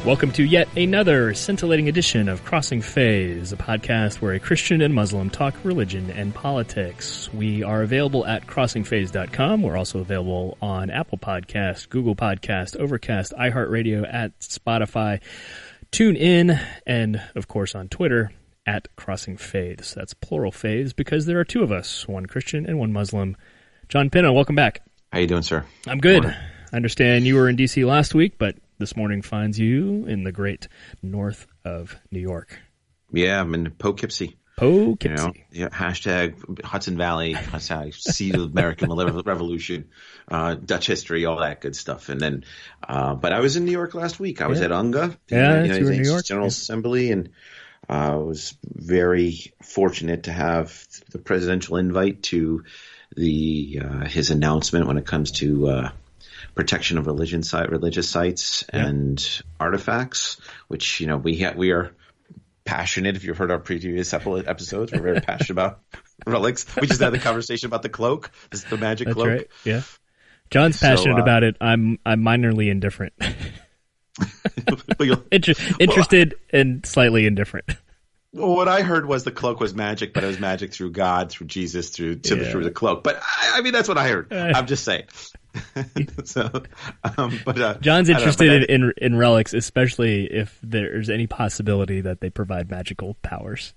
Welcome to yet another scintillating edition of Crossing Faiths, a podcast where a Christian and Muslim talk religion and politics. We are available at crossingfaiths.com. We're also available on Apple Podcast, Google Podcast, Overcast, iHeartRadio, at Spotify, TuneIn, and of course on Twitter at Crossing Faiths. That's plural faiths because there are two of us, one Christian and one Muslim. John Pinna, welcome back. How you doing, sir? I'm good. I understand you were in D.C. last week, but this morning finds you in the great north of New York. Yeah, I'm in Poughkeepsie. Poughkeepsie. You know, hashtag Hudson Valley, hashtag seed of American Revolution, Dutch history, all that good stuff. And then, but I was in New York last week. I was at UNGA, you were in New York. General Assembly, and I was very fortunate to have the presidential invite to his announcement when it comes to protection of religious sites and artifacts, which, you know, we are passionate. If you've heard our previous episodes, we're very passionate about relics. We just had the conversation about the cloak, the magic cloak. Right. Yeah, John's passionate about it. I'm minorly indifferent. Interested and slightly indifferent. Well, what I heard was the cloak was magic, but it was magic through God, through Jesus, through the cloak. But I mean, that's what I heard. I'm just saying. John's interested in relics, especially if there's any possibility that they provide magical powers.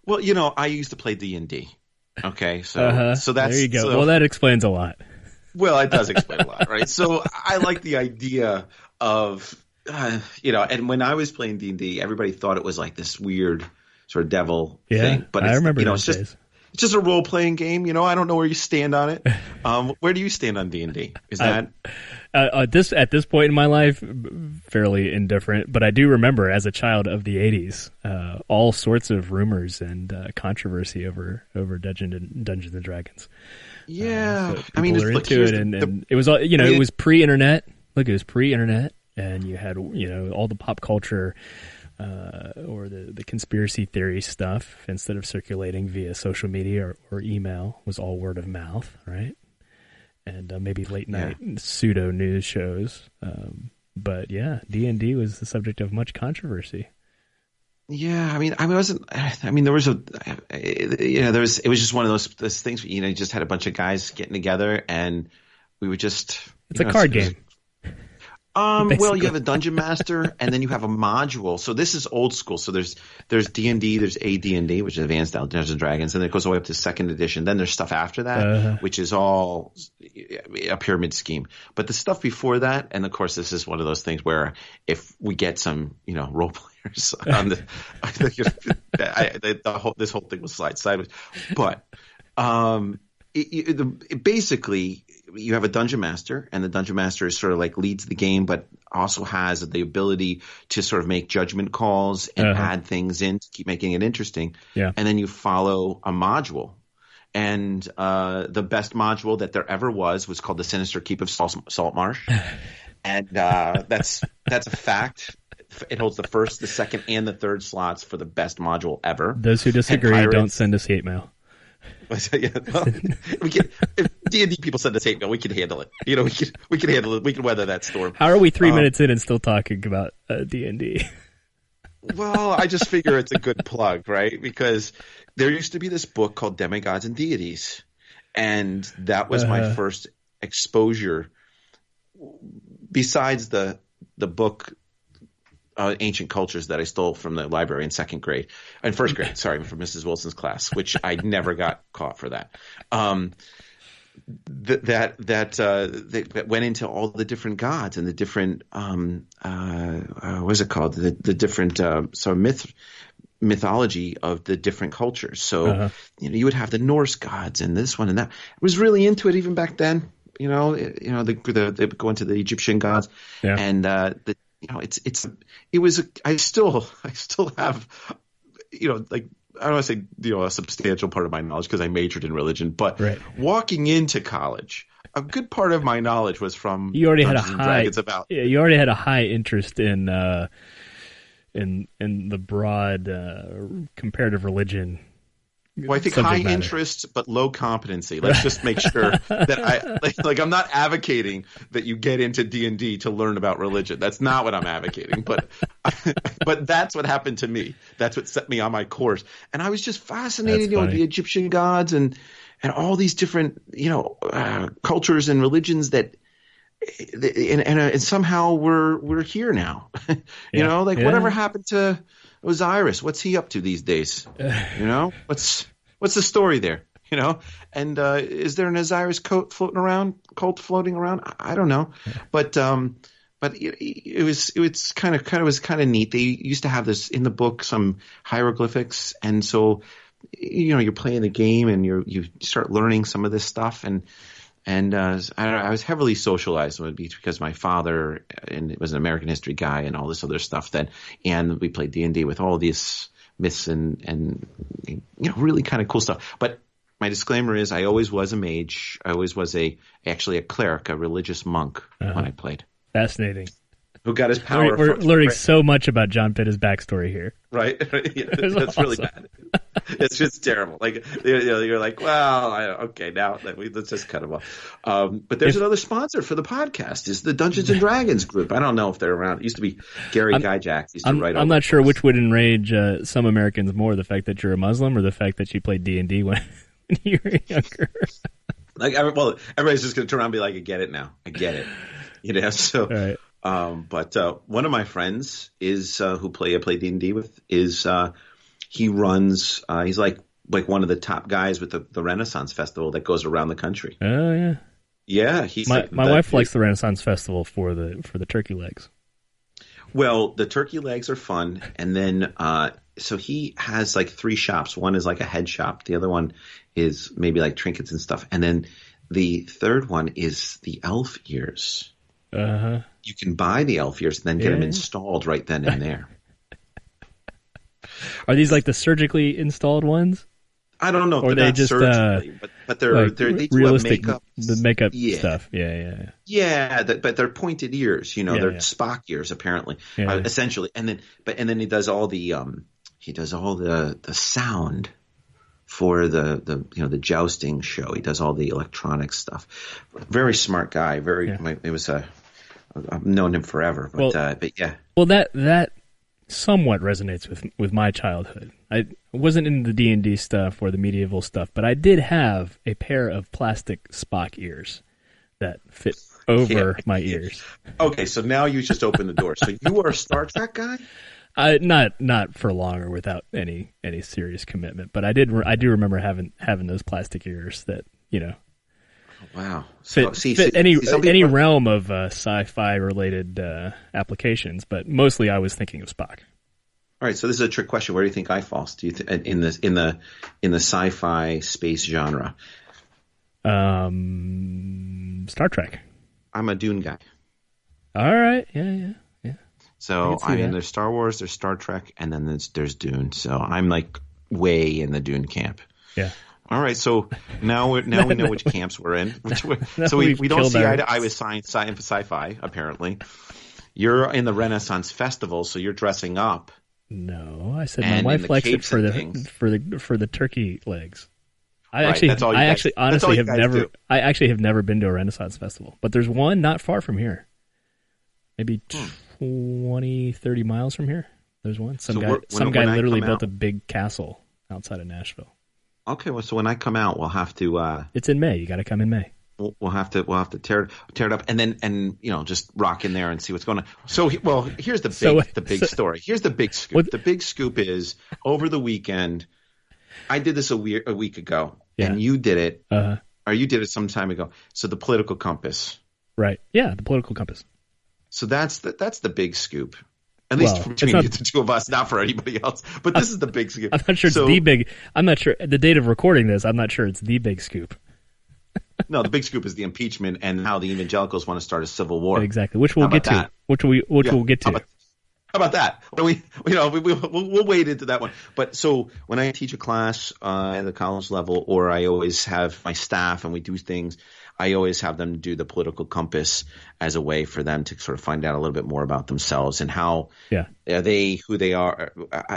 Well, you know, I used to play D&D. Okay, so that's there you go. Well, that explains a lot. Well, it does explain a lot, right? So I like the idea of and when I was playing D&D, everybody thought it was like this weird sort of devil thing. But I remember those days. It's just a role-playing game, you know. I don't know where you stand on it. Where do you stand on D&D? Is that at this point in my life, fairly indifferent? But I do remember, as a child of the '80s, all sorts of rumors and controversy over Dungeons and Dragons. Yeah, so I mean, are into it, and it was all, you know, it was pre-internet. Look, it was pre-internet, and you had, you know, all the pop culture. Or the conspiracy theory stuff, instead of circulating via social media or email, was all word of mouth, right? And maybe late night pseudo news shows. But yeah, D&D was the subject of much controversy. Yeah, it was just one of those things. You know, you just had a bunch of guys getting together, and we would just. It's a card game. Well, you have a dungeon master, and then you have a module. So this is old school. So there's D&D, there's AD&D, which is Advanced Dungeons and Dragons, and then it goes all the way up to second edition. Then there's stuff after that, which is all a pyramid scheme. But the stuff before that, and of course, this is one of those things where if we get some, you know, role players on this whole thing will slide sideways. But basically, you have a dungeon master, and the dungeon master is sort of like leads the game, but also has the ability to sort of make judgment calls and add things in to keep making it interesting. Yeah. And then you follow a module. And the best module that there ever was called the Sinister Keep of Saltmarsh. And that's a fact. It holds the first, the second, and the third slots for the best module ever. Those who disagree, don't send us hate mail. Yeah, well, if D&D people send us hate mail, we can handle it. You know, we can handle it. We can weather that storm. How are we 3 minutes in and still talking about D&D? Well, I just figure it's a good plug, right? Because there used to be this book called Demigods and Deities, and that was my first exposure. Besides the book. Ancient Cultures that I stole from the library in first grade, sorry, from Mrs. Wilson's class, which I never got caught for that. That went into all the different gods and the different what is it called? The different sort of mythology of the different cultures. So you know, you would have the Norse gods and this one and that. I was really into it even back then. They go into the Egyptian gods and I still have, you know, like, I don't want to say, you know, a substantial part of my knowledge because I majored in religion, but walking into college, a good part of my knowledge was from you already had you already had a high interest in the broad comparative religion Well, I think high interest but low competency. Let's just make sure that like I'm not advocating that you get into D&D to learn about religion. That's not what I'm advocating. But that's what happened to me. That's what set me on my course. And I was just fascinated, with the Egyptian gods and all these different, cultures and religions that. And somehow we're here now. Whatever happened to Osiris? What's he up to these days? What's the story there? And is there an Osiris cult floating around? I don't know, but it was kind of neat. They used to have this in the book, some hieroglyphics, and so you're playing the game and you start learning some of this stuff and. I was heavily socialized because my father was an American history guy and all this other stuff. And we played D&D with all these myths and really kind of cool stuff. But my disclaimer is I always was a mage. I always was actually a cleric, a religious monk when I played. Fascinating. Who got his power? We're learning so much about John Pinna's backstory here. Right? Yeah, that's awesome. Really bad. It's just terrible. Like you're like, well, okay, now let's just cut them off. But there's another sponsor for the podcast. Is the Dungeons and Dragons group? I don't know if they're around. It used to be Gary Gyjax. Used to write. I'm not sure which would enrage some Americans more: the fact that you're a Muslim or the fact that you played D&D when you were younger. Everybody's just going to turn around and be like, I get it now. I get it. So. Right. But one of my friends is who I play D&D with is he runs he's like one of the top guys with the Renaissance Festival that goes around the country. Oh yeah. Yeah, he's my wife likes the Renaissance Festival for the turkey legs. Well, the turkey legs are fun, and then so he has like 3 shops. One is like a head shop, the other one is maybe like trinkets and stuff, and then the third one is the elf ears. Uh-huh. You can buy the elf ears and then get them installed right then and there. Are these like the surgically installed ones? I don't know. Or they just surgically, but they're like they do realistic makeup. The makeup stuff. Yeah. Yeah, but they're pointed ears. They're Spock ears apparently, essentially. And then he does all the sound for the jousting show. He does all the electronic stuff. Very smart guy. I've known him forever, but yeah. Well, that somewhat resonates with my childhood. I wasn't into the D&D stuff or the medieval stuff, but I did have a pair of plastic Spock ears that fit over my ears. Okay, so now you just opened the door. So you are a Star Trek guy? Not for long or without any serious commitment, but I do remember having those plastic ears that Wow. Fit any realm of sci-fi related applications, but mostly I was thinking of Spock. All right, so this is a trick question. Where do you think I fall? Do you in the sci-fi space genre? Star Trek. I'm a Dune guy. All right. Yeah. So there's Star Wars, there's Star Trek, and then there's Dune. So I'm like way in the Dune camp. Yeah. All right, so now we know which camps we're in. So we don't see eye to eye with science and sci-fi. Apparently, you're in the Renaissance Festival, so you're dressing up. No, I said my wife likes it for the turkey legs. I actually have never been to a Renaissance Festival, but there's one not far from here. Maybe 20, 30 miles from here. There's one. Some guy literally built a big castle outside of Nashville. Okay, well, so when I come out, we'll have to. It's in May. You got to come in May. We'll have to tear it up and just rock in there and see what's going on. So, here's the big story. Here's the big scoop. The big scoop is over the weekend. I did this a week ago, and you did it, or you did it some time ago. So the political compass, right? Yeah, the political compass. So that's the big scoop. At least between the two of us, not for anybody else. But this is the big scoop. I'm not sure it's the big. I'm not sure the date of recording this. I'm not sure it's the big scoop. No, the big scoop is the impeachment and how the evangelicals want to start a civil war. Exactly, which we'll get to. Which we'll get to. How about that? We'll wade into that one. But so when I teach a class at the college level, or I always have my staff and we do things, I always have them do the political compass as a way for them to sort of find out a little bit more about themselves and how are they, who they are.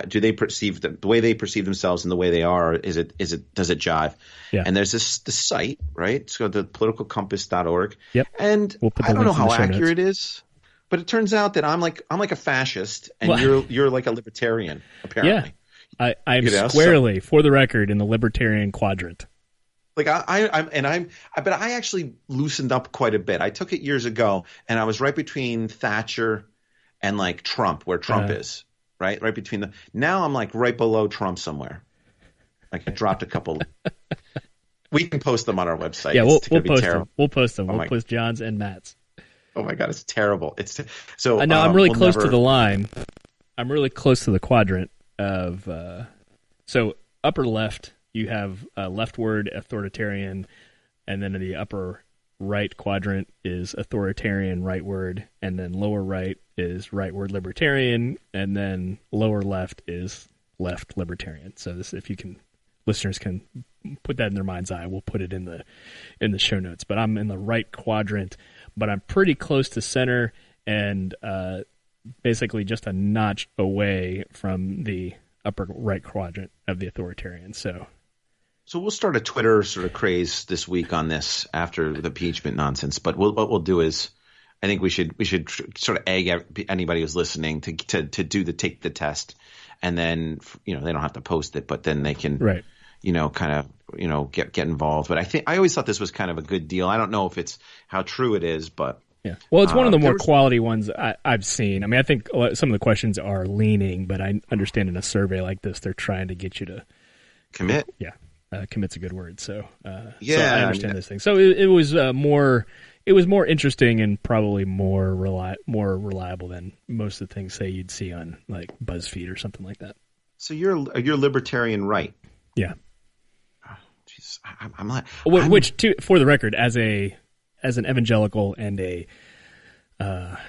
Do they perceive the way they perceive themselves and the way they are? Does it jive? Yeah. And there's this site, right? It's called the politicalcompass.org. Yep. And I don't know how accurate it is. But it turns out that I'm like a fascist, and you're like a libertarian, apparently. Yeah, I'm squarely, for the record, in the libertarian quadrant. Like but I actually loosened up quite a bit. I took it years ago, and I was right between Thatcher and like Trump, where Trump is, right between now I'm like right below Trump somewhere. Like I dropped a couple. We can post them on our website. Yeah, we'll post them. We'll post them. We'll post John's and Matt's. Oh my God, it's terrible. So. No, I'm really close to the line. I'm really close to the quadrant of. So upper left, you have leftward authoritarian, and then in the upper right quadrant is authoritarian rightward, and then lower right is rightward libertarian, and then lower left is left libertarian. So this, if you can, listeners can put that in their mind's eye. We'll put it in the show notes. But I'm in the right quadrant. But I'm pretty close to center and basically just a notch away from the upper right quadrant of the authoritarian. So we'll start a Twitter sort of craze this week on this after the impeachment nonsense. But what we'll do is, I think we should sort of egg anybody who's listening to take the test, and then they don't have to post it, but then they can get involved. But I always thought this was kind of a good deal. I don't know if it's how true it is, but yeah. Well, it's one of the more quality ones I've seen. I mean, I think some of the questions are leaning, but I understand in a survey like this, they're trying to get you to commit. Yeah, commit's a good word. So so I understand this thing. So it was more. It was more interesting and probably more reliable than most of the things, say, you'd see on like BuzzFeed or something like that. So you're libertarian, right? Yeah. Jeez, I'm not. Which, for the record, as an evangelical and a, what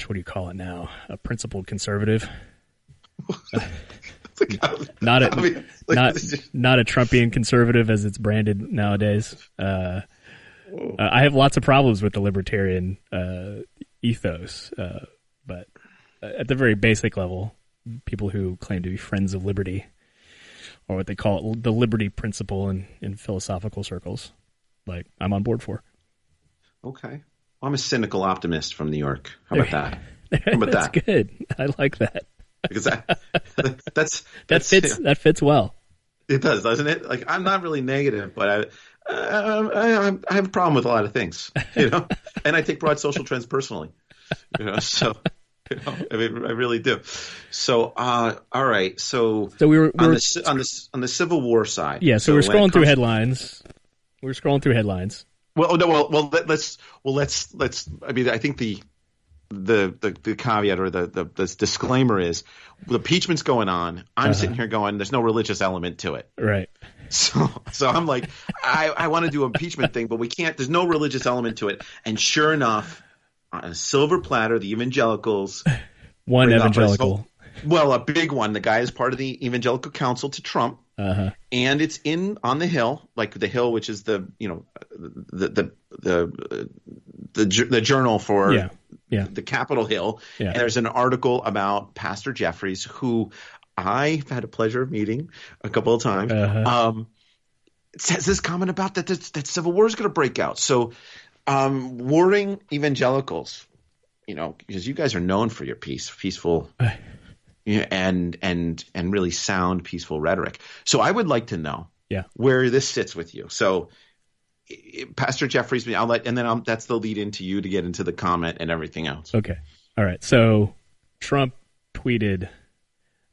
do you call it now? A principled conservative. Not a Trumpian conservative as it's branded nowadays. I have lots of problems with the libertarian ethos, but at the very basic level, people who claim to be friends of liberty, or what they call it, the liberty principle in philosophical circles, like I'm on board for. Okay. Well, I'm a cynical optimist from New York. How about that? That's good. I like that. Because that fits well. It does, doesn't it? Like I'm not really negative, but I have a problem with a lot of things, and I take broad social trends personally, so. I really do. So, all right. So we were on the Civil War side. Yeah. So we're scrolling through headlines. We're scrolling through headlines. Well, no. Well, let's. I mean, I think the caveat or the disclaimer is the impeachment's going on. I'm sitting here going, there's no religious element to it. Right. So I'm like, I want to do an impeachment thing, but we can't. There's no religious element to it. And sure enough, on a silver platter, the evangelicals. One evangelical. Well, a big one. The guy is part of the evangelical council to Trump, and it's on the Hill, like the Hill, which is the journal for the Capitol Hill. Yeah. And there's an article about Pastor Jeffries, who I've had a pleasure of meeting a couple of times. It says this comment about that civil war is going to break out. So. Warring evangelicals, because you guys are known for your peaceful, and really sound peaceful rhetoric. So I would like to know, where this sits with you. So, Pastor Jeffries, that's the lead into you to get into the comment and everything else. Okay, all right. So Trump tweeted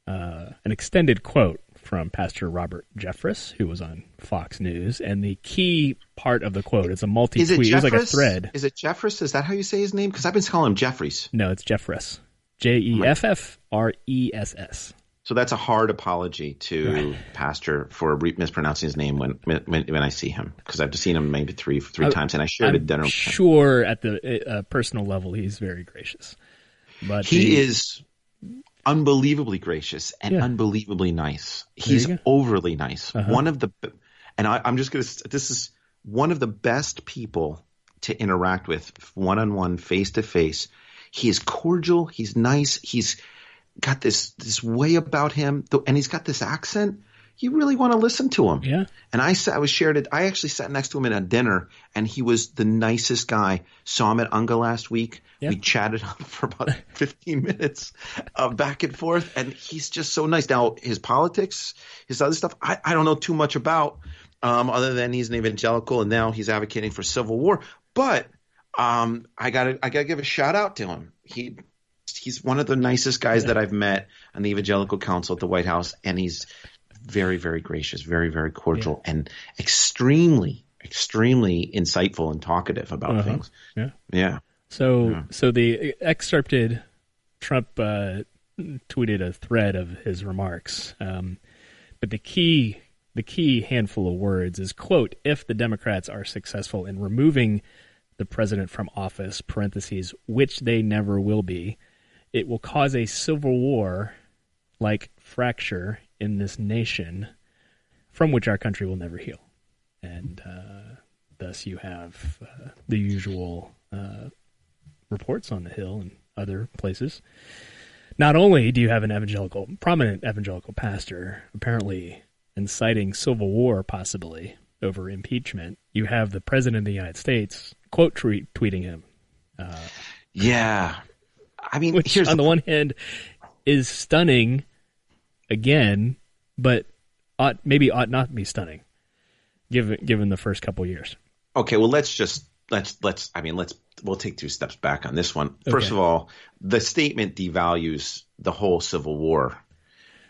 an extended quote from Pastor Robert Jeffress, who was on Fox News, and the key part of the quoess it's a multi-tweet. It was like a thread. Is it Jeffress? Is that how you say his name? Because I've been calling him Jeffries. No, it's Jeffress. Jeffress. So that's a hard apology to Pastor for mispronouncing his name when I see him, because I've seen him maybe three times, and I shared it dinner. I'm sure at the personal level he's very gracious, but he is unbelievably gracious and unbelievably nice. He's overly nice. One of the, and I'm just going to, this is one of the best people to interact with one-on-one, face-to-face. He is cordial. He's nice. He's got this way about him, and he's got this accent. You really want to listen to him. Yeah. And I actually sat next to him at a dinner, and he was the nicest guy. Saw him at Unga last week. Yeah. We chatted for about 15 minutes back and forth, and he's just so nice. Now, his politics, his other stuff, I don't know too much about, other than he's an evangelical, and now he's advocating for civil war. But I gotta give a shout out to him. He's one of the nicest guys that I've met on the Evangelical Council at the White House, and he's very, very gracious, very, very cordial, and extremely, extremely insightful and talkative about things. Yeah. So the excerpted Trump tweeted a thread of his remarks, but the key handful of words is, quote, "If the Democrats are successful in removing the president from office, parentheses, which they never will be, it will cause a civil war-like fracture in this nation from which our country will never heal." And thus you have the usual reports on the Hill and other places. Not only do you have an prominent evangelical pastor apparently inciting civil war possibly over impeachment, you have the president of the United States quote tweeting him. Yeah. I mean, which on the one hand is stunning again, but ought not be stunning given the first couple years. Okay, well we'll take 2 steps back on this one. First of all, the statement devalues the whole Civil War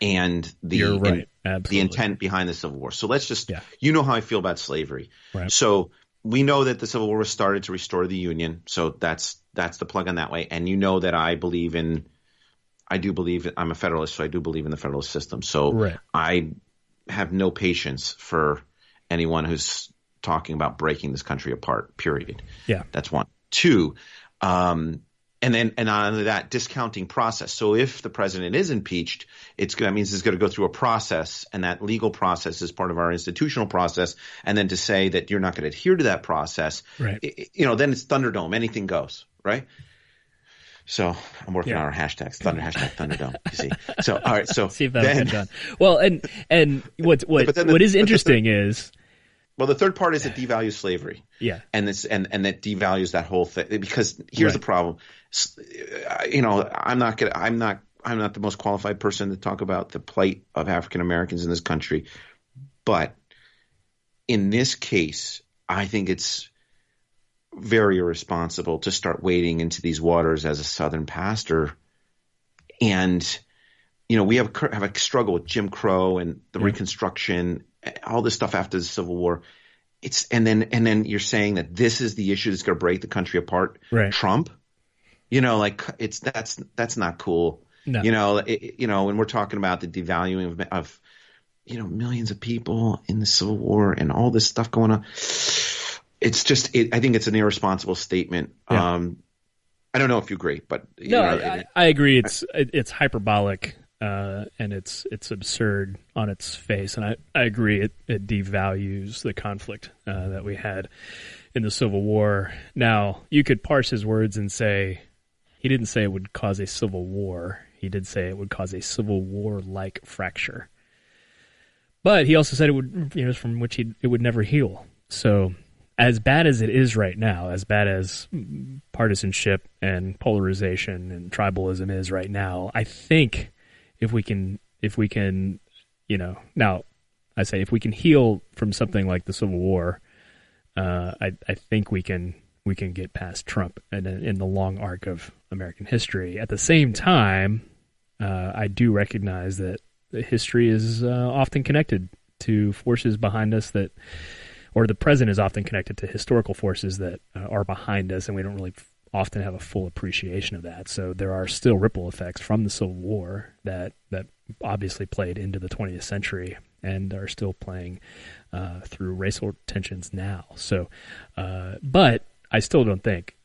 and the intent behind the Civil War. So let's just you know how I feel about slavery. Right. So we know that the Civil War was started to restore the Union. So that's the plug on that way. And you know that I'm a Federalist, so I do believe in the Federalist system. So I have no patience for anyone who's talking about breaking this country apart, period. Yeah. That's one. 2, and on that discounting process. So if the president is impeached, that means it's going to go through a process, and that legal process is part of our institutional process. And then to say that you're not going to adhere to that process, then it's Thunderdome. Anything goes, right? So I'm working on our hashtags, Thunderdome. You see. So all right. So see if that'll catch on. Well, and what is interesting is. Well, the third part is it devalues slavery. Yeah. And that devalues that whole thing, because here's the problem. I'm not the most qualified person to talk about the plight of African Americans in this country. But in this case, I think it's very irresponsible to start wading into these waters as a Southern pastor. And, we have a struggle with Jim Crow and the Reconstruction, all this stuff after the Civil War. And then you're saying that this is the issue that's going to break the country apart. Right. Trump, that's not cool. No. When we're talking about the devaluing of millions of people in the Civil War and all this stuff going on, it's just I think it's an irresponsible statement. Yeah. I don't know if you agree, but I agree. It's hyperbolic. And it's absurd on its face, and I agree. It devalues the conflict that we had in the Civil War. Now, you could parse his words and say he didn't say it would cause a civil war. He did say it would cause a civil war-like fracture. But he also said it would, from which it would never heal. So, as bad as it is right now, as bad as partisanship and polarization and tribalism is right now, I think. If we can, now I say if we can heal from something like the Civil War, I think we can get past Trump in the long arc of American history. At the same time, I do recognize that history is often connected to forces behind us or the present is often connected to historical forces that are behind us, and we don't really often have a full appreciation of that. So there are still ripple effects from the Civil War that obviously played into the 20th century and are still playing through racial tensions now. So, but I still don't think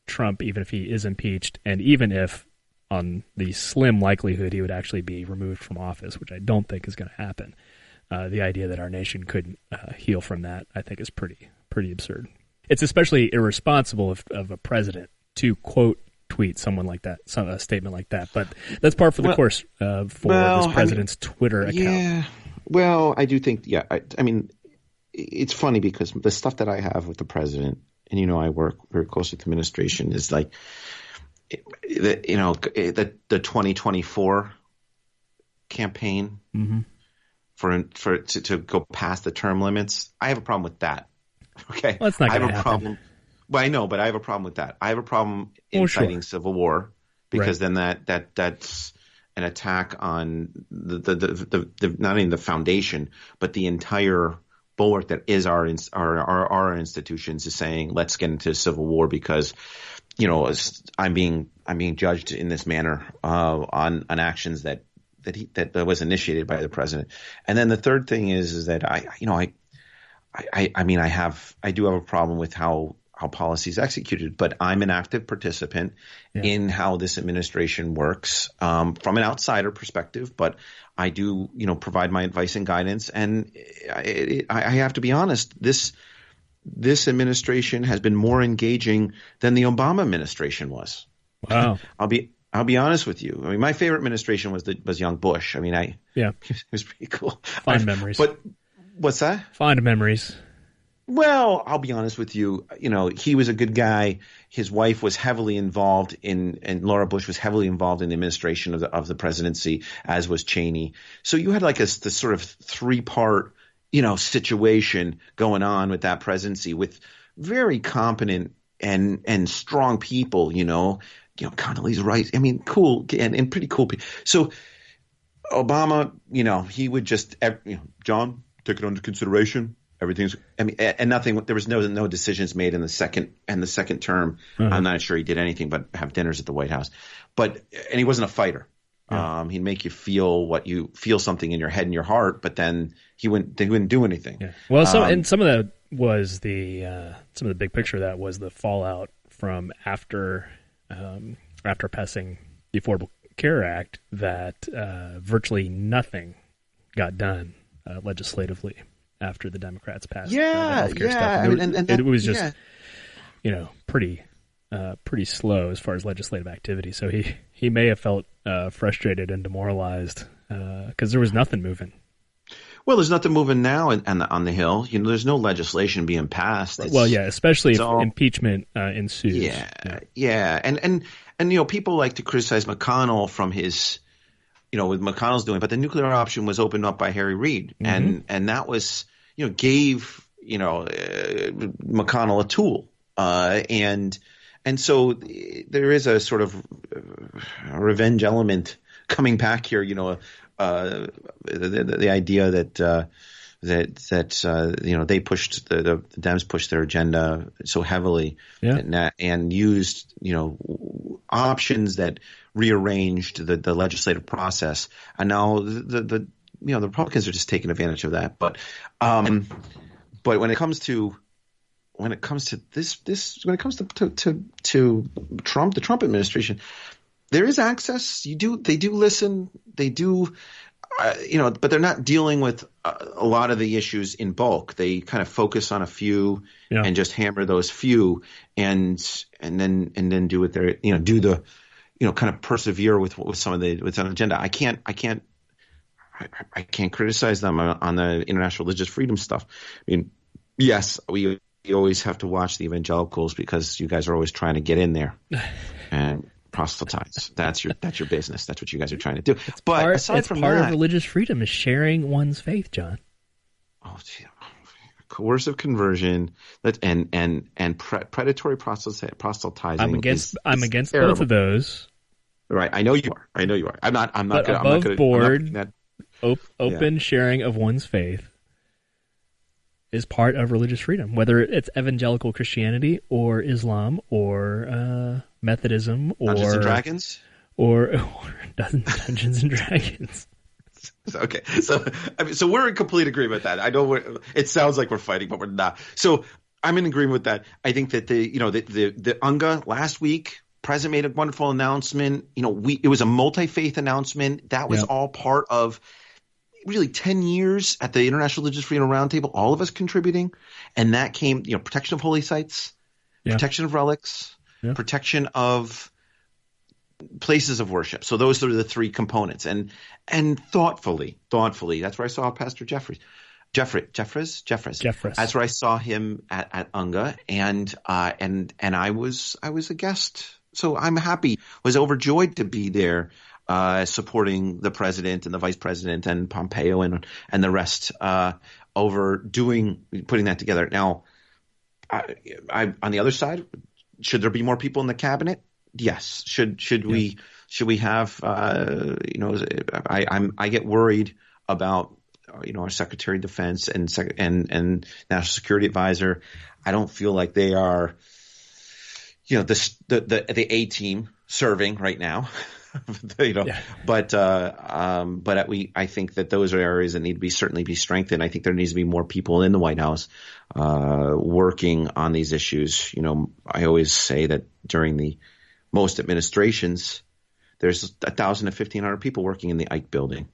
Trump, even if he is impeached, and even if on the slim likelihood he would actually be removed from office, which I don't think is going to happen. The idea that our nation couldn't heal from that, I think, is pretty absurd. It's especially irresponsible of a president to quote tweet someone like that, a statement like that. But that's par for the course for this president's Twitter account. Yeah. Well, I do think, I mean, it's funny because the stuff that I have with the president, and I work very close with the administration, is like, the 2024 campaign to go past the term limits. I have a problem with that. Okay, well, that's not I have a happen. Problem. Well, I know, but I have a problem with that. I have a problem inciting civil war because then that's an attack on the not only the foundation but the entire bulwark that is our institutions, is saying let's get into civil war because I'm being judged in this manner on actions that was initiated by the president. And then the third thing is that I do have a problem with how policy is executed, but I'm an active participant in how this administration works from an outsider perspective. But I do, provide my advice and guidance. And I have to be honest, this administration has been more engaging than the Obama administration was. Wow. I'll be honest with you. I mean, my favorite administration was young Bush. I mean, it was pretty cool. Fond memories. But what's that? Fond memories. Well, I'll be honest with you. He was a good guy. His wife was heavily involved and Laura Bush was heavily involved in the administration of the presidency, as was Cheney. So you had like this sort of three-part, situation going on with that presidency with very competent and strong people. Condoleezza Rice. I mean, cool and pretty cool people. So Obama, he would just, John, take it under consideration. Everything's, and nothing. There was no decisions made in the second term. Mm-hmm. I'm not sure he did anything but have dinners at the White House. And he wasn't a fighter. Yeah. He'd make you feel something in your head and your heart, but then they wouldn't do anything. Yeah. Well, some of that was some of the big picture of that was the fallout from after passing the Affordable Care Act, that virtually nothing got done legislatively after the Democrats passed the healthcare stuff. It was just, pretty slow as far as legislative activity. So he may have felt frustrated and demoralized because there was nothing moving. Well, there's nothing moving now on the Hill. There's no legislation being passed. Especially if impeachment ensues. Yeah. And people like to criticize McConnell from his, what McConnell's doing, but the nuclear option was opened up by Harry Reid, and that was, gave McConnell a tool, and so there is a sort of revenge element coming back here. The idea that they pushed the Dems pushed their agenda so heavily and used options that rearranged the legislative process, and now the Republicans are just taking advantage of that. But when it comes to Trump, the Trump administration, there is access. They do listen. They do, but they're not dealing with a lot of the issues in bulk. They kind of focus on a few and just hammer those few, and then do what they're do the kind of persevere with some of with an agenda. I can't criticize them on the international religious freedom stuff. I mean, yes, we always have to watch the evangelicals because you guys are always trying to get in there and proselytize. That's your business. That's what you guys are trying to do. Aside from part of religious freedom is sharing one's faith, John. Oh, gee. Coercive conversion and predatory proselytizing. I'm against both of those. Right, I know you are. I'm not. But above board, open sharing of one's faith is part of religious freedom, whether it's evangelical Christianity or Islam or Methodism or Dungeons and Dragons or Dungeons and Dragons. Okay, so we're in complete agreement with that. I know it sounds like we're fighting, but we're not. So I'm in agreement with that. I think that the UNGA last week President made a wonderful announcement. It was a multi-faith announcement. That was all part of really 10 years at the International Religious Freedom Roundtable, all of us contributing. And that came, protection of holy sites, protection of relics, protection of places of worship. So those are the three components. And thoughtfully, that's where I saw Pastor Jeffress. That's where I saw him at UNGA, and I was a guest. So I'm happy, was overjoyed to be there, supporting the president and the vice president and Pompeo and the rest, putting that together. Now, I on the other side, should there be more people in the cabinet? Yes. Should we have, I get worried about, our Secretary of Defense and National Security Advisor. I don't feel like they are, the A team serving right now, but I think that those are areas that need to certainly be strengthened. I think there needs to be more people in the White House, working on these issues. I always say that during most administrations, there's 1,000 to 1,500 people working in the Ike building,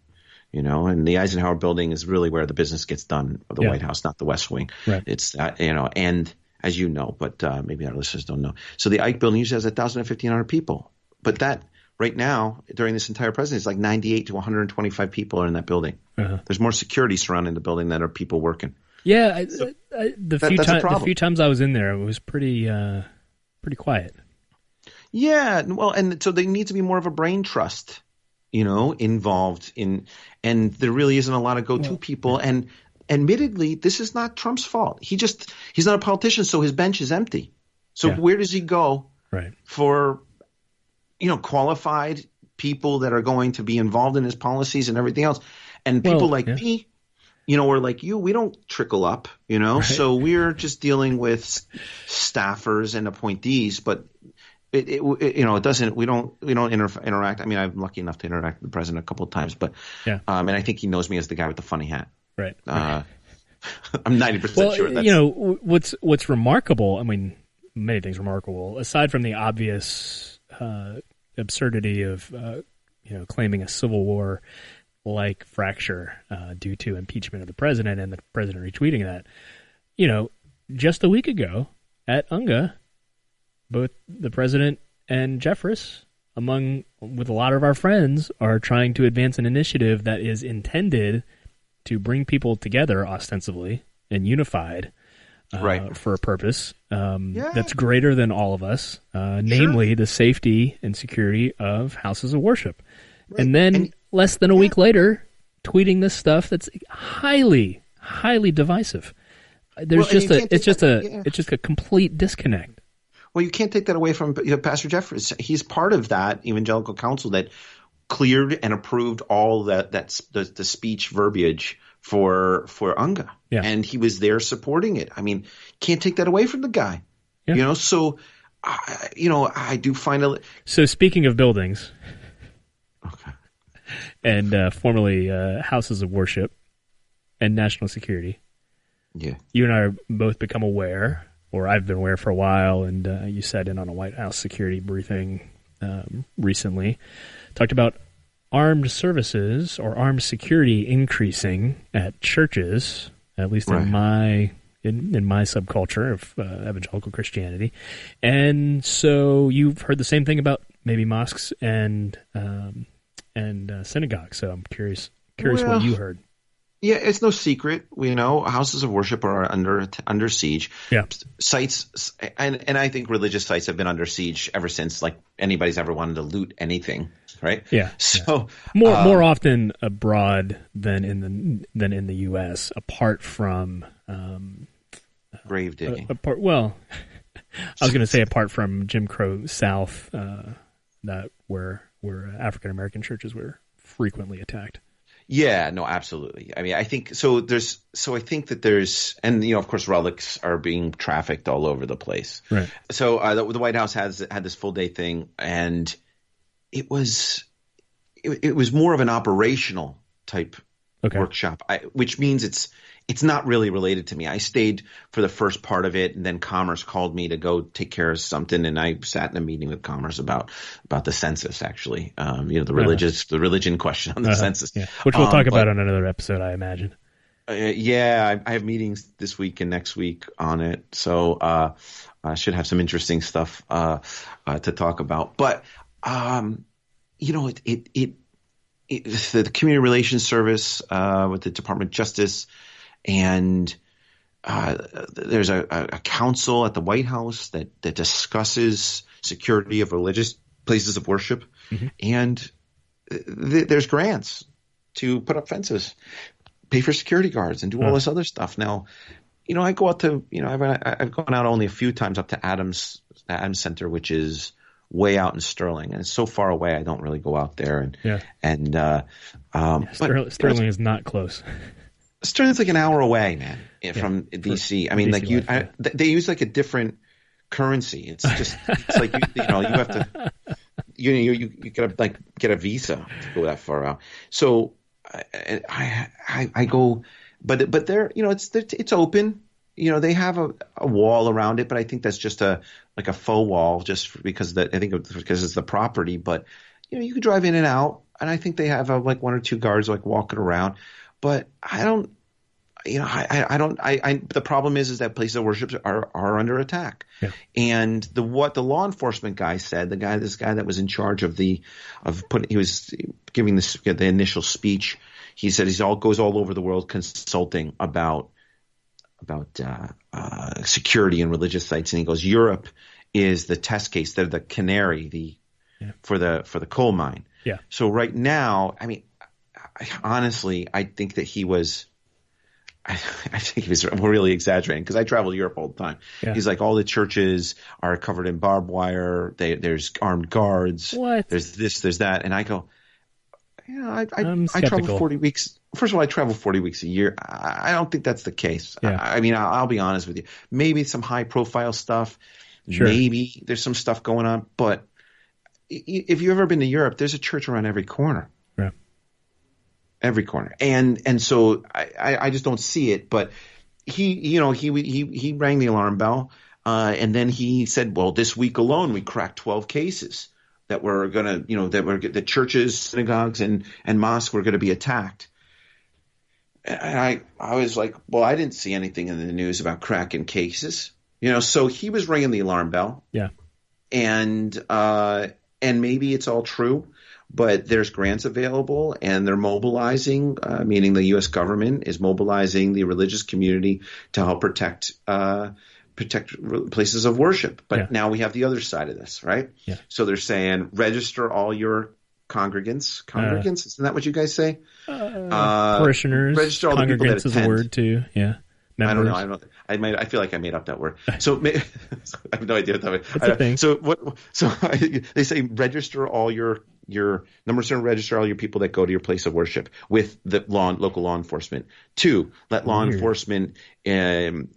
and the Eisenhower building is really where the business gets done, of the White House, not the West Wing. Right. It's that, and as you know, but maybe our listeners don't know. So the Ike building usually has 1,000 to 1,500 people, but that right now during this entire presidency, it's like 98 to 125 people are in that building. Uh-huh. There's more security surrounding the building than are people working. Yeah, the few times I was in there, it was pretty quiet. Yeah, well, and so there needs to be more of a brain trust, involved in, and there really isn't a lot of go-to people. And admittedly, this is not Trump's fault. He's not a politician, so his bench is empty. So where does he go for, qualified people that are going to be involved in his policies and everything else? And people like me, or like you, we don't trickle up, so we're just dealing with staffers and appointees, but it doesn't. We don't interact. I mean, I'm lucky enough to interact with the president a couple of times, but and I think he knows me as the guy with the funny hat. Right. I'm 90% sure. That's... what's remarkable. I mean, many things remarkable aside from the obvious absurdity of claiming a Civil War like fracture due to impeachment of the president and the president retweeting that. Just a week ago at UNGA, both the president and Jeffress, with a lot of our friends, are trying to advance an initiative that is intended to bring people together ostensibly and unified for a purpose that's greater than all of us, namely the safety and security of houses of worship. Right. And then less than a week later, tweeting this stuff that's highly, highly divisive. It's just a complete disconnect. Well, you can't take that away from Pastor Jeffress. He's part of that evangelical council that cleared and approved all the speech verbiage for UNGA, and he was there supporting it. I mean, can't take that away from the guy. So I do find it. So speaking of buildings, and formerly houses of worship and national security, you and I are both become aware. Or I've been aware for a while, and you sat in on a White House security briefing recently. Talked about armed services or armed security increasing at churches, at least in my subculture of evangelical Christianity. And so you've heard the same thing about maybe mosques and synagogues. So I'm curious what you heard. Yeah, it's no secret. Houses of worship are under siege. Yeah, sites, and I think religious sites have been under siege ever since anybody's ever wanted to loot anything, right? Yeah. So more often abroad than in the U.S. Apart from grave digging. I was going to say apart from Jim Crow South, that where African American churches were frequently attacked. Yeah, no, absolutely. I mean, I think so. I think that there's, and of course, relics are being trafficked all over the place. Right. So the White House had this full day thing, and it was more of an operational type workshop, which means it's not really related to me. I stayed for the first part of it, and then Commerce called me to go take care of something, and I sat in a meeting with Commerce about the census, actually. The religion question on the census. Yeah. Which we'll talk about on another episode, I imagine. I have meetings this week and next week on it, so I should have some interesting stuff to talk about. But the Community Relations Service with the Department of Justice, and there's a council at the White House that discusses security of religious places of worship, and there's grants to put up fences, pay for security guards, and do all this other stuff. Now, I go out to, I've gone out only a few times up to Adams Center, which is way out in Sterling, and it's so far away I don't really go out there. Sterling is not close. Sterling's like an hour away, man, from DC. I mean, DC they use like a different currency. It's just it's like you have to you gotta like get a visa to go that far out. So I go, but they're it's open. They have a wall around it, but I think that's just a faux wall, just because because it's the property. But you can drive in and out, and I think they have like one or two guards like walking around. But I don't, the problem is that places of worship are under attack. Yeah. And what the law enforcement guy said, this guy that was in charge he was giving the initial speech. He said goes all over the world consulting about security in religious sites, and he goes, Europe is the test case. They're the canary, for the coal mine. Yeah. So right now, I mean, honestly, I think that he was really exaggerating, because I travel to Europe all the time. Yeah. He's like, all the churches are covered in barbed wire. There's armed guards. What? There's this, there's that. And I go, I travel 40 weeks. First of all, I travel 40 weeks a year. I don't think that's the case. Yeah. I mean, I'll be honest with you. Maybe some high profile stuff. Sure. Maybe there's some stuff going on. But if you've ever been to Europe, there's a church around every corner. Yeah. Every corner. And so I just don't see it. But he rang the alarm bell. And then he said, well, this week alone, we cracked 12 cases that were going to, the churches, synagogues, and mosques were going to be attacked. And I was like, well, I didn't see anything in the news about cracking cases, so he was ringing the alarm bell. Yeah. And maybe it's all true, but there's grants available, and they're mobilizing, meaning the U.S. government is mobilizing the religious community to help protect places of worship. But now we have the other side of this, right? Yeah. So they're saying, register all your congregants. Isn't that what you guys say? Parishioners. Register all the people that attend. Is a word too. Yeah. Members. I don't know. I feel like I made up that word. So I have no idea what that means. It's a thing. So they say register all your number seven, register all your people that go to your place of worship with the local law enforcement. 2, let law enforcement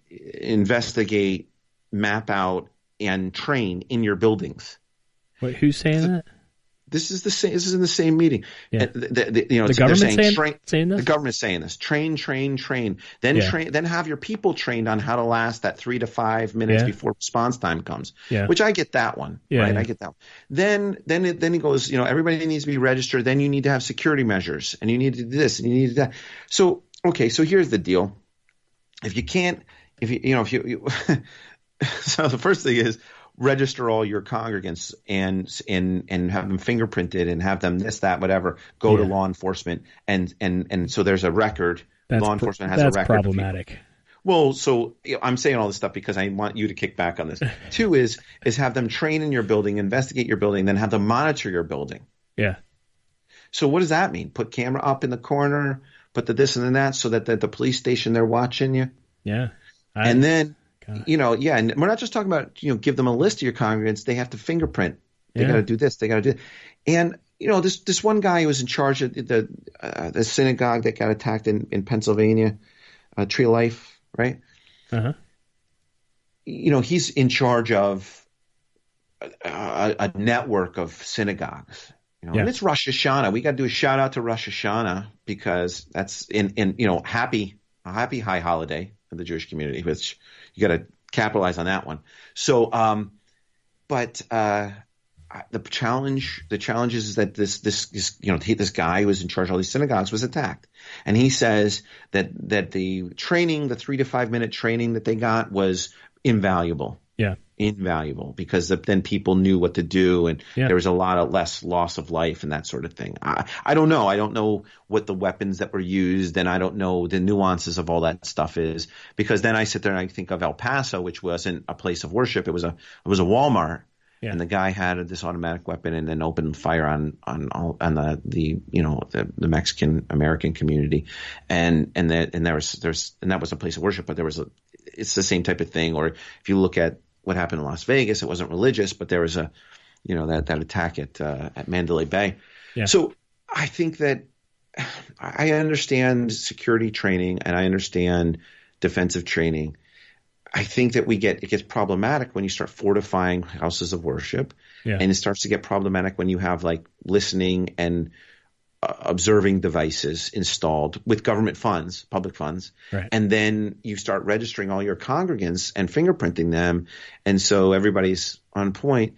investigate, map out, and train in your buildings. Wait, who's saying that? This is the same. This is in the same meeting. Yeah. The government saying this? The government is saying this. Train. Then have your people trained on how to last that 3 to 5 minutes before response time comes. Yeah. Which I get that one. Yeah, right. Yeah. I get that one. Then he goes, everybody needs to be registered. Then you need to have security measures, and you need to do this, and you need to do that. So so here's the deal. So the first thing is, register all your congregants and have them fingerprinted and have them this, that, whatever, go to law enforcement. And so there's a record. Law enforcement has a record. That's problematic. Well, so I'm saying all this stuff because I want you to kick back on this. 2 is have them train in your building, investigate your building, then have them monitor your building. Yeah. So what does that mean? Put camera up in the corner, put the this and the that, so that the police station, they're watching you. Yeah. And then, and we're not just talking about, give them a list of your congregants. They have to fingerprint. They got to do this. They got to do that. And, this one guy who was in charge of the synagogue that got attacked in Pennsylvania, Tree of Life, right? Uh-huh. He's in charge of a network of synagogues. And it's Rosh Hashanah. We got to do a shout out to Rosh Hashanah, because that's in happy a happy high holiday for the Jewish community, which you got to capitalize on that one. So, but the challenge is that this guy who was in charge of all these synagogues was attacked, and he says that the training, the 3 to 5 minute training that they got was invaluable. Yeah. Invaluable, because then people knew what to do, and there was a lot of less loss of life and that sort of thing. I don't know. I don't know what the weapons that were used, and I don't know the nuances of all that stuff is, because then I sit there and I think of El Paso, which wasn't a place of worship. It was a Walmart. Yeah. And the guy had this automatic weapon and then opened fire on the Mexican American community, and that was a place of worship, but it's the same type of thing. Or if you look at what happened in Las Vegas, it wasn't religious, but there was that attack at Mandalay Bay. Yeah. So I think that I understand security training and I understand defensive training. I think that it gets problematic when you start fortifying houses of worship, and it starts to get problematic when you have like listening and observing devices installed with government funds, public funds, right. And then you start registering all your congregants and fingerprinting them, and so everybody's on point.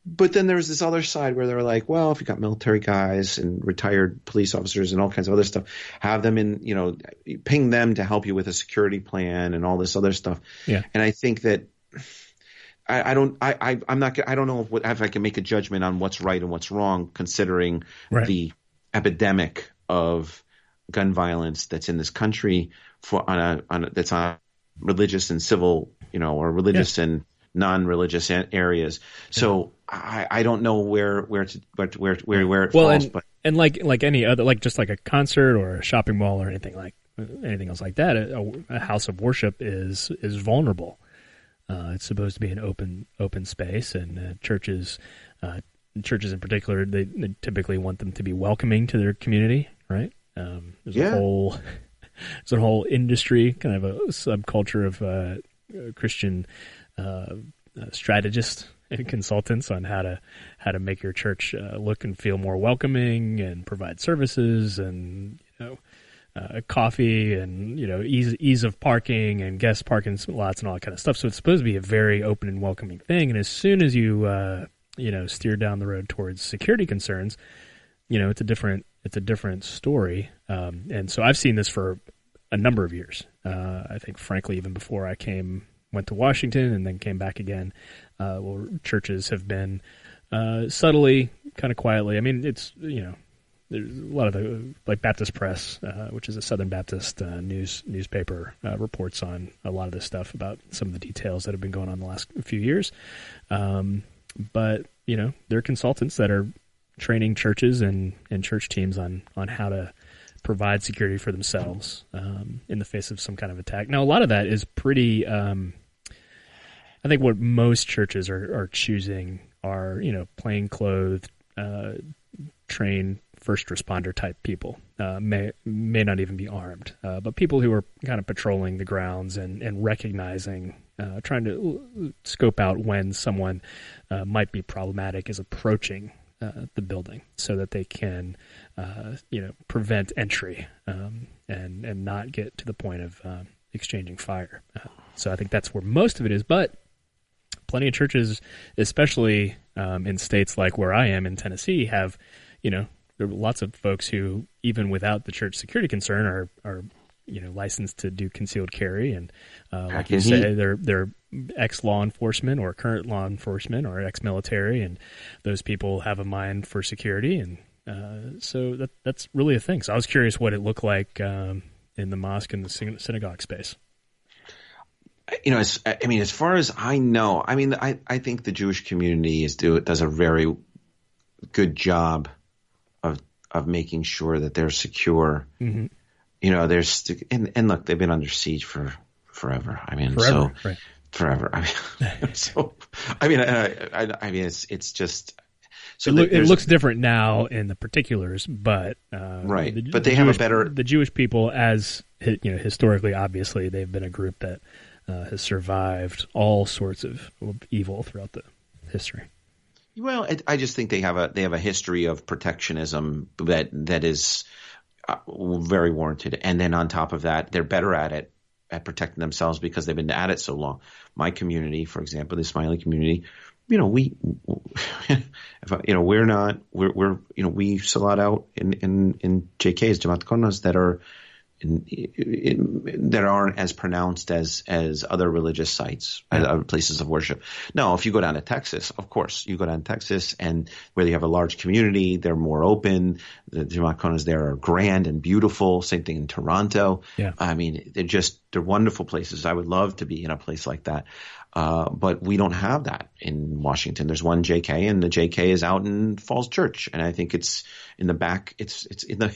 But then there's this other side where they're like, well, if you got military guys and retired police officers and all kinds of other stuff, have them ping them to help you with a security plan and all this other stuff. Yeah. And I think that I don't know if I can make a judgment on what's right and what's wrong, considering the epidemic of gun violence that's in this country that's on religious and civil, or religious and non-religious areas. So I don't know where it falls. And like any other, like just like a concert or a shopping mall or anything else like that, a house of worship is vulnerable. It's supposed to be an open space, and churches in particular, they typically want them to be welcoming to their community, right? There's a whole industry, kind of a subculture of Christian strategists and consultants on how to make your church look and feel more welcoming and provide services and coffee and ease of parking and guest parking lots and all that kind of stuff. So it's supposed to be a very open and welcoming thing. And as soon as you steer down the road towards security concerns, it's a different story. And so I've seen this for a number of years. I think, frankly, even before I went to Washington and then came back again, churches have been subtly, kind of quietly. I mean, it's, there's a lot of the, like Baptist Press, which is a Southern Baptist newspaper, reports on a lot of this stuff about some of the details that have been going on the last few years. But, there are consultants that are training churches and church teams on how to provide security for themselves in the face of some kind of attack. Now, a lot of that is pretty I think what most churches are choosing are, plain clothed, trained first responder type people, may not even be armed, but people who are kind of patrolling the grounds and recognizing, trying to scope out when someone might be problematic is approaching the building so that they can, prevent entry and not get to the point of exchanging fire. So I think that's where most of it is, but plenty of churches, especially in states like where I am in Tennessee, have, there are lots of folks who, even without the church security concern, are licensed to do concealed carry, and like you say, they're ex-law enforcement or current law enforcement or ex-military, and those people have a mind for security, and so that's really a thing. So I was curious what it looked like in the mosque and the synagogue space. As far as I know, I think the Jewish community does a very good job of making sure that they're secure. Mm-hmm. And look, they've been under siege for forever. Forever. It's just. So it looks different now in the particulars, but right. But they have the Jewish people, as historically, obviously, they've been a group that has survived all sorts of evil throughout the history. Well, I just think they have a history of protectionism that is very warranted. And then on top of that, they're better at it, at protecting themselves because they've been at it so long. My community, for example, the Ismaili community, we salat out in JKs, Jamaat Konas, that are that aren't as pronounced as other religious sites, as other places of worship. Now, if you go down to Texas, of course, you go down to Texas, and where you have a large community, they're more open. The Jamaat Konas there are grand and beautiful. Same thing in Toronto. Yeah. I mean, they're wonderful places. I would love to be in a place like that. But we don't have that in Washington. There's one JK, and the JK is out in Falls Church, and I think it's in the back.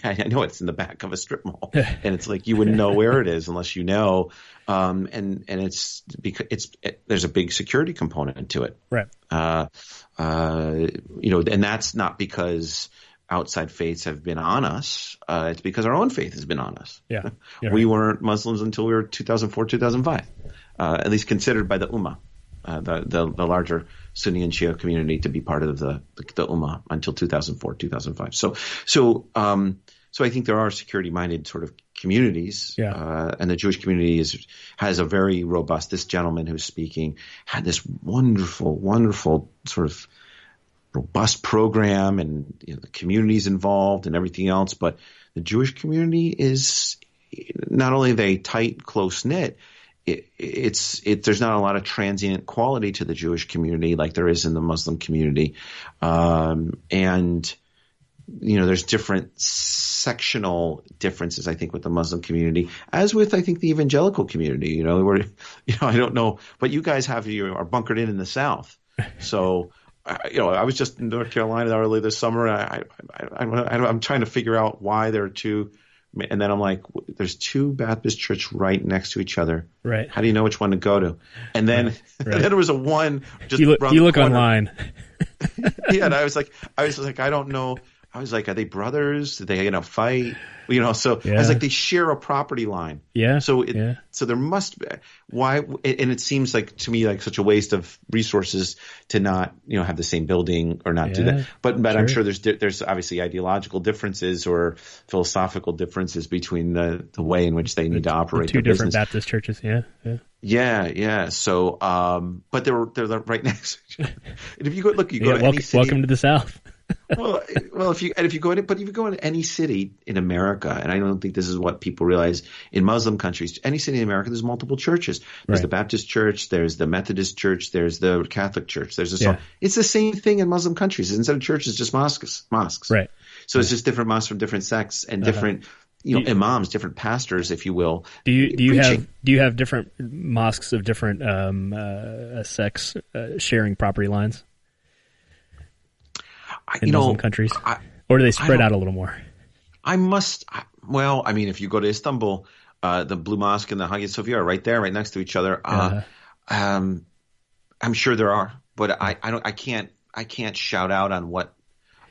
I know it's in the back of a strip mall, and it's like you wouldn't know where it is unless you know. And it's because there's a big security component to it, right? And that's not because outside faiths have been on us. It's because our own faith has been on us. Yeah. We weren't Muslims until we were 2004, 2005. At least considered by the Ummah, the larger Sunni and Shia community, to be part of the Ummah until 2004, 2005. So I think there are security-minded sort of communities, and the Jewish community has a very robust. This gentleman who's speaking had this wonderful sort of robust program, and the community's involved and everything else. But the Jewish community is not only they tight, close knit. There's not a lot of transient quality to the Jewish community like there is in the Muslim community, and there's different sectional differences, I think, with the Muslim community, as with, I think, the evangelical community. Where I don't know, but you guys are bunkered in the South, so. I was just in North Carolina early this summer. I'm trying to figure out why there are two. And then I'm like, there's two Baptist churches right next to each other. Right. How do you know which one to go to? And then, right. And then there was a one just you look corner. Online. Yeah, and I was like, I don't know. I was like, are they brothers? Did they fight? So I was like, they share a property line. Yeah. So there must be why, and it seems like to me like such a waste of resources to not have the same building or not do that. But sure. I'm sure there's obviously ideological differences or philosophical differences between the way in which they need to operate. Two different Baptist churches. Yeah. So, but they're right next to each other. And if you go to any city, welcome to the South. well, if you go into any city in America, and I don't think this is what people realize in Muslim countries, any city in America, there's multiple churches. There's the Baptist church, there's the Methodist church, there's the Catholic church. It's the same thing in Muslim countries. Instead of churches, just mosques. Right. So it's just different mosques from different sects and different, imams, different pastors, if you will. Do you have different mosques of different sects sharing property lines? In Muslim countries? Or do they spread out a little more? If you go to Istanbul, the Blue Mosque and the Hagia Sophia are right there, right next to each other. I'm sure there are, but I can't shout out on what.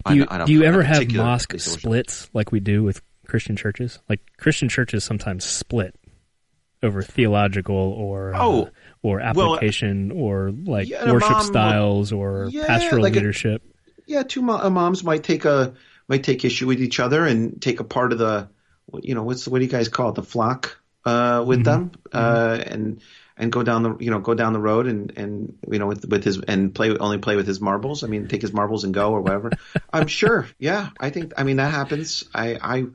Do you ever have mosque splits like we do with Christian churches? Like Christian churches sometimes split over theological or application or worship styles or pastoral leadership. Yeah, two imams might take issue with each other and take a part of the, what do you guys call it, the flock with them, and go down the road and with his and play with his marbles. I mean, take his marbles and go or whatever. I'm sure. Yeah, that happens. I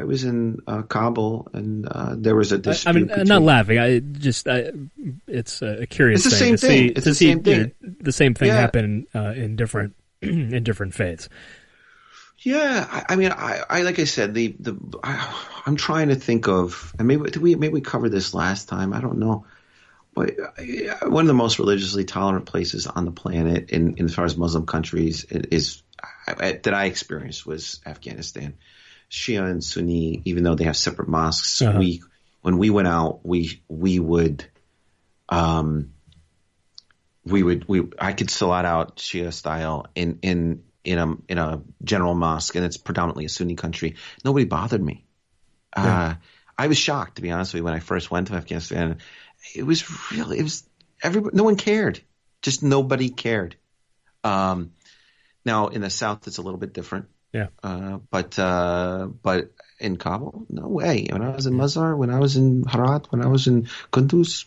was in Kabul and there was a dispute. I'm not laughing. It's a curious thing. It's the same thing. The same thing happen in different. In different faiths. Yeah, I like I said, I'm trying to think of, and maybe we covered this last time. I don't know, but one of the most religiously tolerant places on the planet, in as far as Muslim countries, that I experienced was Afghanistan. Shia and Sunni, even though they have separate mosques, when we went out, I could salat out Shia style in a general mosque, and it's predominantly a Sunni country. Nobody bothered me. I was shocked, to be honest with you, when I first went to Afghanistan. No one cared. Just nobody cared. Now in the South, it's a little bit different. Yeah. But in Kabul? No way. When I was in Mazar, when I was in Herat, when I was in Kunduz,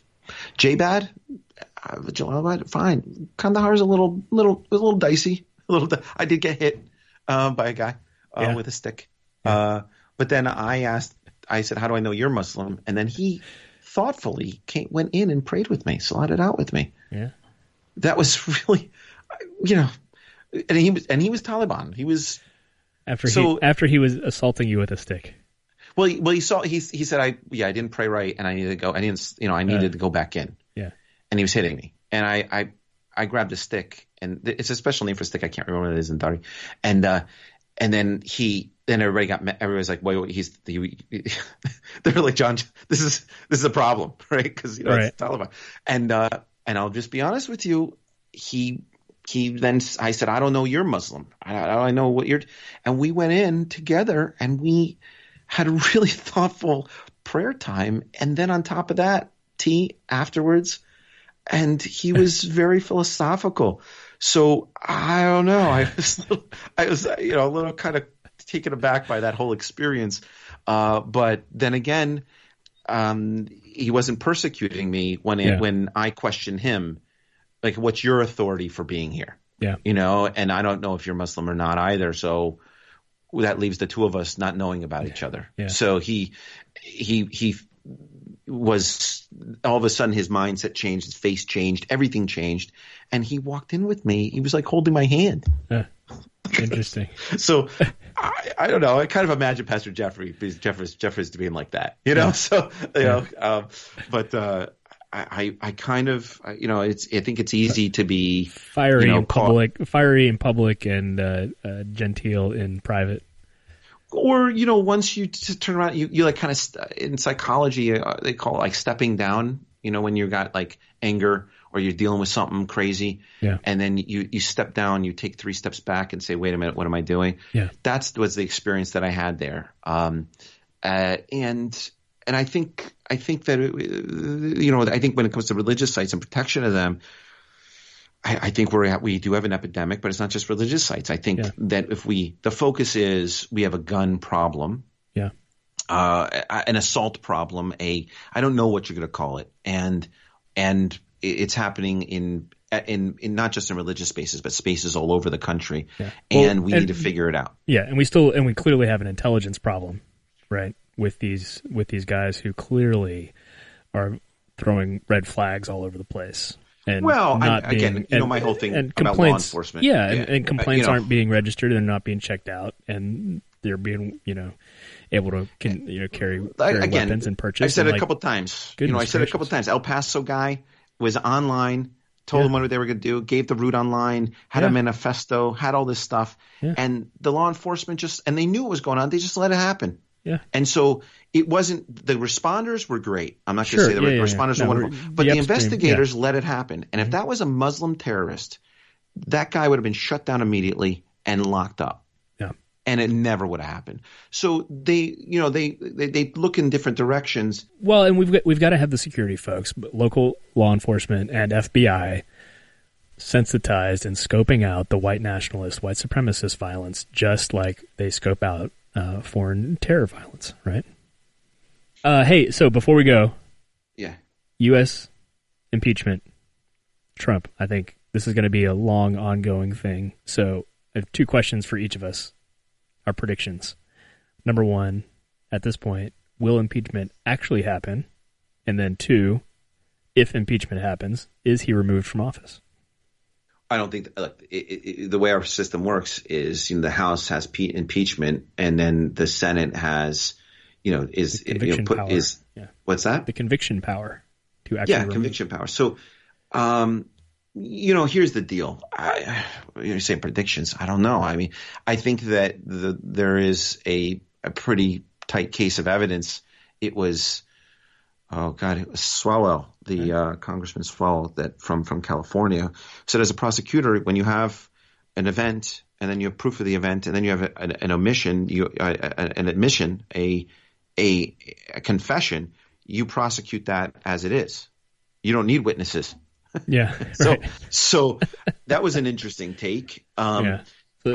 Jabad, Jalalabad, fine. Kandahar is a little dicey. I did get hit by a guy with a stick. But then I said, how do I know you're Muslim? And then he thoughtfully went in and prayed with me, slotted it out with me. Yeah. That was really, and he was Taliban. He was after he was assaulting you with a stick. Well, he said I didn't pray right, and I needed to go. I needed to go back in. Yeah. And he was hitting me, and I grabbed a stick, and it's a special name for a stick. I can't remember what it is in Dari. And then everybody's like, wait, they're like, John, this is a problem, right? Because it's Taliban. And I'll just be honest with you, I said, I don't know you're Muslim. I know what you're, and we went in together and we had a really thoughtful prayer time. And then on top of that, tea afterwards. And he was very philosophical. So I don't know. I was a little kind of taken aback by that whole experience. But then again, he wasn't persecuting me when I questioned him, like, what's your authority for being here? Yeah. And I don't know if you're Muslim or not either. So that leaves the two of us not knowing about each other. Yeah. So he was, all of a sudden his mindset changed, his face changed, everything changed. And he walked in with me. He was like holding my hand. Interesting. So I don't know. I kind of imagine Pastor Jeffrey, because Jeffrey's being like that, So, but I kind of, I think it's easy to be fiery in public, and genteel in private. Or, once you turn around, you like kind of in psychology, they call it like stepping down, when you got like anger or you're dealing with something crazy. Yeah. And then you step down, you take 3 steps back and say, wait a minute, what am I doing? Yeah. That was the experience that I had there. And I think that, I think when it comes to religious sites and protection of them, I think we do have an epidemic, but it's not just religious sites. I think that the focus is we have a gun problem, an assault problem, I don't know what you're going to call it, and it's happening in not just in religious spaces, but spaces all over the country, and we need to figure it out. Yeah, and we clearly have an intelligence problem, right? With these guys who clearly are throwing red flags all over the place. And my whole thing about law enforcement. Yeah, and complaints aren't being registered, they're not being checked out, and they're being, able to carry weapons and purchase. I've said it a couple times. El Paso guy was online, told them what they were going to do, gave the route online, had a manifesto, had all this stuff, and the law enforcement and they knew what was going on. They just let it happen. Yeah. And so it wasn't – the responders were great. I'm not going to say the responders were wonderful. But the investigators let it happen. And if that was a Muslim terrorist, that guy would have been shut down immediately and locked up. Yeah. And it never would have happened. So they look in different directions. Well, and we've got to have the security folks, local law enforcement and FBI sensitized and scoping out the white nationalist, white supremacist violence just like they scope out foreign terror violence, right? Hey, so before we go, U.S. impeachment, Trump. I think this is going to be a long, ongoing thing. So I have 2 questions for each of us. Our predictions. Number 1, at this point, will impeachment actually happen? And then 2, if impeachment happens, is he removed from office? I don't think the way our system works is the House has impeachment, and then the Senate has what's that? The conviction power to actually conviction power. So here's the deal. You're saying predictions. I don't know. I mean, I think that there is a pretty tight case of evidence. It was Swalwell, the Congressman Swalwell that from California said, as a prosecutor, when you have an event and then you have proof of the event and then you have an omission, an admission, a confession, you prosecute that as it is. You don't need witnesses. Yeah. So that was an interesting take. So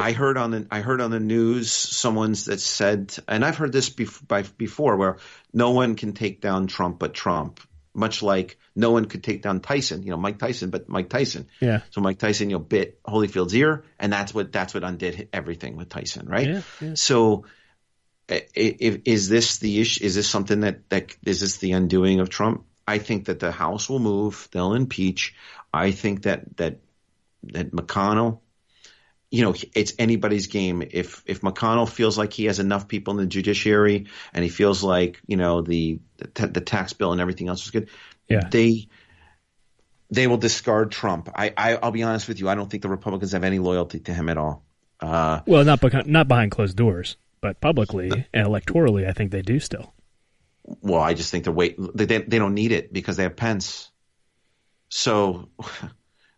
I heard on the news someone's that said, and I've heard this before, where no one can take down Trump but Trump, much like no one could take down Tyson, Mike Tyson, but Mike Tyson. Yeah. So Mike Tyson, bit Holyfield's ear, and that's what undid everything with Tyson, right? Yeah, yeah. So, is this the issue? Is this something that is this the undoing of Trump? I think that the House will move. They'll impeach. I think that McConnell, it's anybody's game. If McConnell feels like he has enough people in the judiciary and he feels like, the tax bill and everything else is good, yeah, they will discard Trump. I'll be honest with you. I don't think the Republicans have any loyalty to him at all. Well, not behind closed doors, but publicly and electorally, I think they do still. Well, I just think they don't need it because they have Pence. So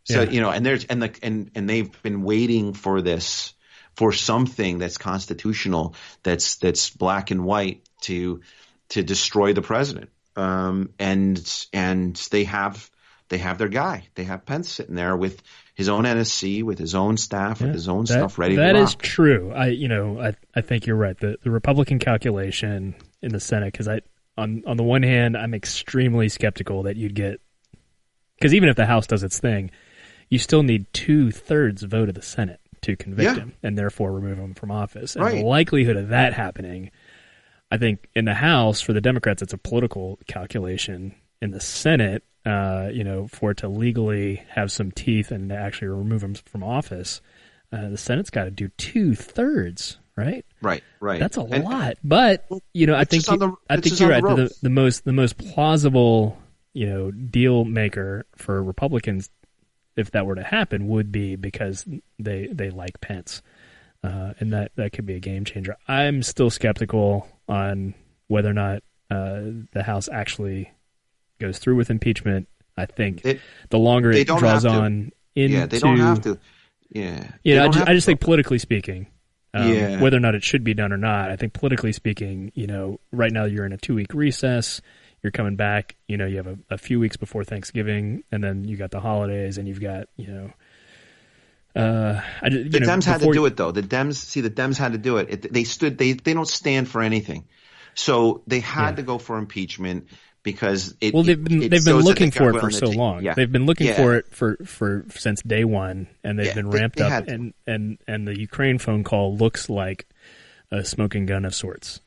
yeah. And they've been waiting for this, for something that's constitutional, that's black and white to destroy the president. And they have their guy. They have Pence sitting there with his own NSC, with his own staff, with his own stuff ready to rock. That is true. I think you're right. The Republican calculation in the Senate, because on the one hand, I'm extremely skeptical that you'd get, because even if the House does its thing, you still need 2/3 vote of the Senate to convict him and therefore remove him from office. And the likelihood of that happening, I think in the House, for the Democrats, it's a political calculation. In the Senate, for it to legally have some teeth and to actually remove him from office, the Senate's got to do 2/3, right? Right. That's a lot. But I think you're right. The most plausible, deal maker for Republicans, if that were to happen, would be because they like Pence, and that could be a game changer. I'm still skeptical on whether or not the House actually goes through with impeachment. I think the longer it draws on into, they don't have to. I just think politically speaking, whether or not it should be done or not, I think politically speaking, right now you're in a 2-week recess. You're coming back, you have a few weeks before Thanksgiving, and then you got the holidays, and you've got, the Dems had to do it, though. The Dems had to do it. They don't stand for anything. So they had to go for impeachment because they've been looking for it for so long. Yeah. They've been looking for it for since day one, and they've been ramped up. And the Ukraine phone call looks like a smoking gun of sorts.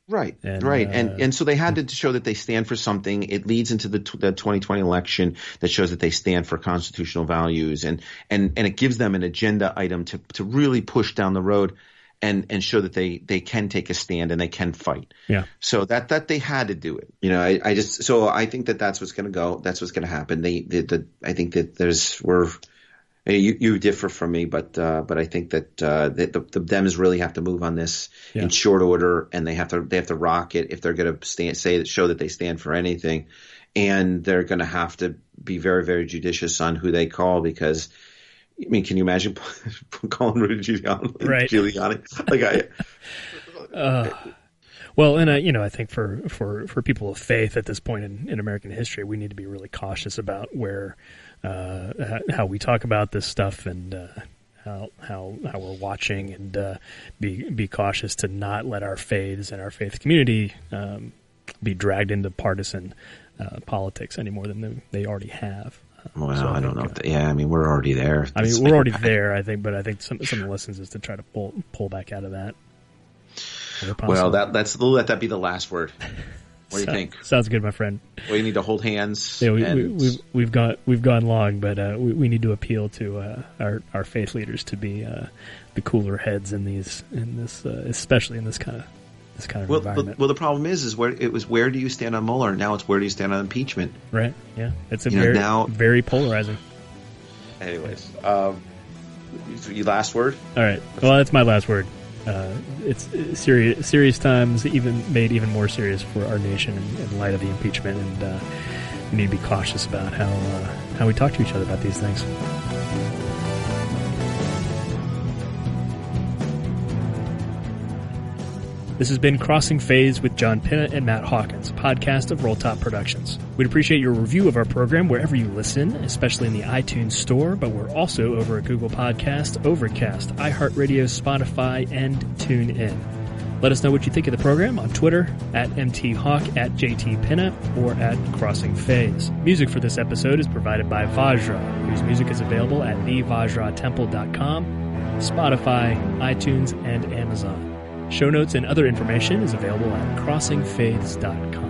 Right. And so they had to show that they stand for something. It leads into the 2020 election that shows that they stand for constitutional values, and it gives them an agenda item to really push down the road and show that they can take a stand and they can fight. Yeah. So that they had to do it. I think that's what's going to go. That's what's going to happen. I think that you differ from me, but I think that the Dems really have to move on this in short order, and they have to rock it if they're going to show that they stand for anything, and they're going to have to be very, very judicious on who they call, because can you imagine calling Rudy Giuliani? Right. Well, and I think for people of faith at this point in American history, we need to be really cautious about where how we talk about this stuff, and how we're watching, and be cautious to not let our faiths and our faith community be dragged into partisan politics any more than they already have. Well, so I don't know. We're already there. We're already there, I think, but I think some of the lessons is to try to pull back out of that. Well, let that be the last word. What do you think? Sounds good, my friend. We need to hold hands. Yeah, we've gone long, but we need to appeal to our faith leaders to be the cooler heads in this especially in this kind of environment. Well, the problem is where do you stand on Mueller? Now it's where do you stand on impeachment? Right. Yeah, it's very polarizing. Anyways, your last word. All right. Well, that's my last word. It's serious times, made even more serious for our nation in light of the impeachment, and we need to be cautious about how we talk to each other about these things. This has been Crossing Faiths with John Pinna and Matt Hawkins, a podcast of Rolltop Productions. We'd appreciate your review of our program wherever you listen, especially in the iTunes Store, but we're also over at Google Podcast, Overcast, iHeartRadio, Spotify, and TuneIn. Let us know what you think of the program on Twitter, at MTHawk, at JTPinna, or at Crossing Faiths. Music for this episode is provided by Vajra, whose music is available at thevajratemple.com, Spotify, iTunes, and Amazon. Show notes and other information is available at crossingfaiths.com.